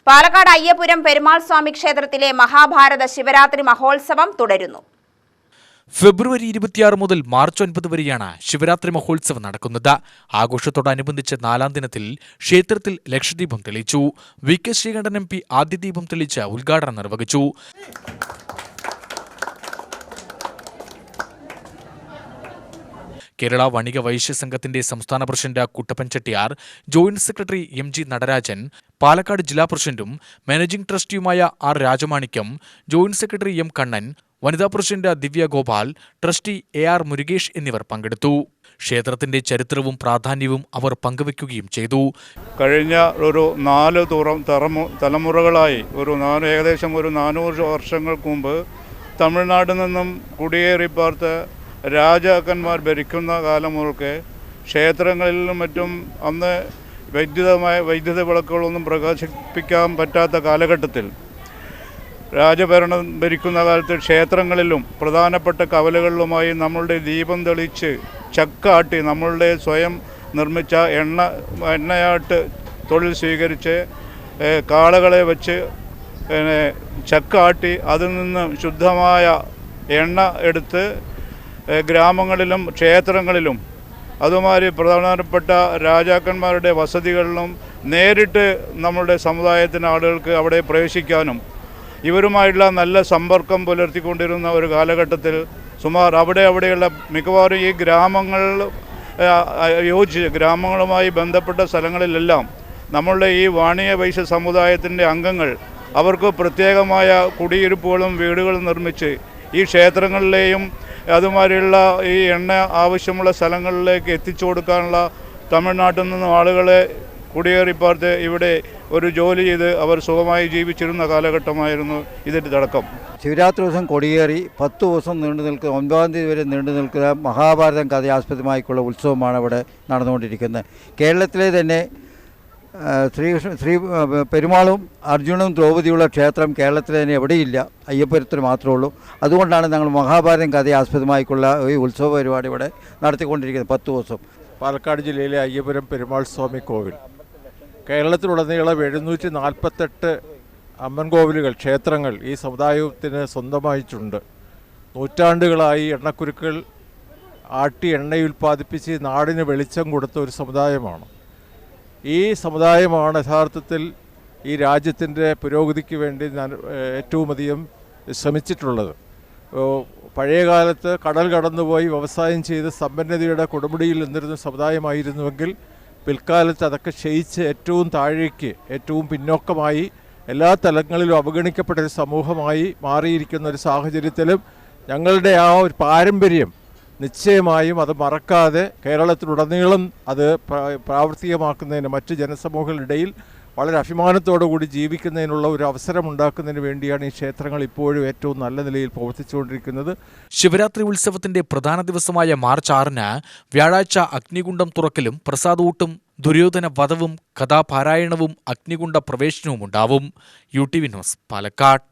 പാലക്കാട് അയ്യപുരം പെരുമാൾ സ്വാമി ക്ഷേത്രത്തിലെ മഹാഭാരത ശിവരാത്രി മഹോത്സവം തുടരുന്നു. ഫെബ്രുവരി 26 മുതൽ മാർച്ച് 9 വരെയാണ് ശിവരാത്രി മഹോത്സവം നടക്കുന്നത്. ആഘോഷത്തോടനുബന്ധിച്ച് 4ാം ദിനത്തിൽ ക്ഷേത്രത്തിൽ ലക്ഷദീപം തെളിയിച്ചു. വി.കെ. ശ്രീകണ്ഠൻ MP ആദ്യ ദീപം തെളിയിച്ച് ഉദ്ഘാടനം നിർവഹിച്ചു. കേരള വണിക വൈശ്യ സംഘത്തിന്റെ സംസ്ഥാന president Kuttappan Chettiar, joint secretary MG Natarajan, Palakkad ജില്ലാ പ്രസിഡന്റും മാനേജിംഗ് ട്രസ്റ്റിയുമായ R. Rajamanickam, joint secretary M. Kannan, വനിതാ president Divya Gopal, trustee AR. Murugesh എന്നിവർ പങ്കെടുത്തു. ക്ഷേത്രത്തിന്റെ ചരിത്രവും പ്രാധാന്യവും അവർ പങ്കുവയ്ക്കുകയും ചെയ്തു. കഴിഞ്ഞ ഒരു 4 തലമുറകളായി ഏകദേശം 400 വർഷങ്ങൾക്ക് മുമ്പ് തമിഴ്നാട്ടിൽ നിന്നും കുടിയേറി പാർത്ത് രാജാക്കന്മാർ ഭരിക്കുന്ന കാലം മുതൽക്ക് ക്ഷേത്രങ്ങളിലും മറ്റും അന്ന് വൈദ്യുത വിളക്കുകളൊന്നും പ്രകാശിപ്പിക്കാൻ പറ്റാത്ത കാലഘട്ടത്തിൽ രാജഭരണം ഭരിക്കുന്ന കാലത്ത് ക്ഷേത്രങ്ങളിലും പ്രധാനപ്പെട്ട കവലകളിലുമായി നമ്മളുടെ ദീപം തെളിച്ച് ചക്കാട്ടി നമ്മളുടെ സ്വയം നിർമ്മിച്ച എണ്ണയാട്ട് തൊഴിൽ സ്വീകരിച്ച് കാളകളെ വെച്ച് ചക്കാട്ടി അതിൽ നിന്ന് ശുദ്ധമായ എണ്ണ എടുത്ത് ഗ്രാമങ്ങളിലും ക്ഷേത്രങ്ങളിലും അതുമാതിരി പ്രധാനപ്പെട്ട രാജാക്കന്മാരുടെ വസതികളിലും നേരിട്ട് നമ്മുടെ സമുദായത്തിന് ആളുകൾക്ക് അവിടെ പ്രവേശിക്കാനും ഇവരുമായിട്ടുള്ള നല്ല സമ്പർക്കം പുലർത്തിക്കൊണ്ടിരുന്ന ഒരു കാലഘട്ടത്തിൽ അവിടെയുള്ള മിക്കവാറും ഈ ഗ്രാമങ്ങളുമായി ബന്ധപ്പെട്ട സ്ഥലങ്ങളിലെല്ലാം നമ്മളുടെ ഈ വാണിയ വൈശ്യ സമുദായത്തിൻ്റെ അംഗങ്ങൾ അവർക്ക് പ്രത്യേകമായ കുടിയിരുപ്പുകളും വീടുകളും നിർമ്മിച്ച് ഈ ക്ഷേത്രങ്ങളിലെയും അതുമാതിരിയുള്ള ഈ എണ്ണ ആവശ്യമുള്ള സ്ഥലങ്ങളിലേക്ക് എത്തിച്ചു കൊടുക്കാനുള്ള തമിഴ്നാട്ടിൽ നിന്നും ആളുകളെ കുടിയേറിപ്പാർത്ത് ഇവിടെ ഒരു ജോലി ചെയ്ത് അവർ സുഖമായി ജീവിച്ചിരുന്ന കാലഘട്ടമായിരുന്നു ഇതിൻ്റെ തുടക്കം. ശിവരാത്രി ദിവസം കൊടിയേറി 10 ദിവസം നീണ്ടു നിൽക്കുന്ന 9-ാം തീയതി വരെ നീണ്ടു നിൽക്കുന്ന മഹാഭാരതം കഥയാസ്പദമായിട്ടുള്ള ഉത്സവമാണ് ഇവിടെ നടന്നുകൊണ്ടിരിക്കുന്നത്. കേരളത്തിലെ തന്നെ ശ്രീ പെരുമാളും അർജുനും ദ്രൗപദിയുള്ള ക്ഷേത്രം കേരളത്തിൽ തന്നെ എവിടെയില്ല, അയ്യപ്പുരത്തിന് മാത്രമേ ഉള്ളൂ. അതുകൊണ്ടാണ് ഞങ്ങൾ മഹാഭാരതം കഥയാസ്പദമായിട്ടുള്ള ഈ ഉത്സവ പരിപാടി ഇവിടെ നടത്തിക്കൊണ്ടിരിക്കുന്നത് 10 ദിവസം. പാലക്കാട് ജില്ലയിലെ അയ്യപുരം പെരുമാൾ സ്വാമി കോവിൽ കേരളത്തിലുടനീളം 748 അമ്മൻ കോവിലുകൾ, ക്ഷേത്രങ്ങൾ ഈ സമുദായത്തിന് സ്വന്തമായിട്ടുണ്ട്. നൂറ്റാണ്ടുകളായി എണ്ണക്കുരുക്കൾ ആട്ടി എണ്ണയുൽപ്പാദിപ്പിച്ച് നാടിന് വെളിച്ചം കൊടുത്ത ഒരു സമുദായമാണ്. ഈ സമുദായമാണ് യഥാർത്ഥത്തിൽ ഈ രാജ്യത്തിൻ്റെ പുരോഗതിക്ക് വേണ്ടി ഏറ്റവും അധികം ശ്രമിച്ചിട്ടുള്ളത്. പഴയ കാലത്ത് കടൽ കടന്നുപോയി വ്യവസായം ചെയ്ത് സമ്പന്നതയുടെ കൊടുമുടിയിൽ നിന്നിരുന്ന സമുദായമായിരുന്നുവെങ്കിൽ പിൽക്കാലത്ത് അതൊക്കെ ക്ഷയിച്ച് ഏറ്റവും താഴേക്ക്, ഏറ്റവും പിന്നോക്കമായി എല്ലാ തലങ്ങളിലും അവഗണിക്കപ്പെട്ട ഒരു സമൂഹമായി മാറിയിരിക്കുന്ന ഒരു സാഹചര്യത്തിലും ഞങ്ങളുടെ ആ ഒരു പാരമ്പര്യം നിശ്ചയമായും അത് മറക്കാതെ കേരളത്തിലുടനീളം അത് പ്രാവർത്തികമാക്കുന്നതിന് മറ്റ് ജനസമൂഹങ്ങളിടയിൽ വളരെ അഭിമാനത്തോടുകൂടി ജീവിക്കുന്നതിനുള്ള ഒരു അവസരമുണ്ടാക്കുന്നതിന് വേണ്ടിയാണ് ഈ ക്ഷേത്രങ്ങൾ ഇപ്പോഴും ഏറ്റവും നല്ല നിലയിൽ പ്രവർത്തിച്ചുകൊണ്ടിരിക്കുന്നത്. ശിവരാത്രി ഉത്സവത്തിന്റെ പ്രധാന ദിവസമായ മാർച്ച് 6-ന് വ്യാഴാഴ്ച അഗ്നികുണ്ഡം തുറക്കലും പ്രസാദൂട്ടും ദുര്യോധന വധവും കഥാപാരായണവും അഗ്നികുണ്ഡ പ്രവേശനവും ഉണ്ടാവും. UTV news, Palakkad.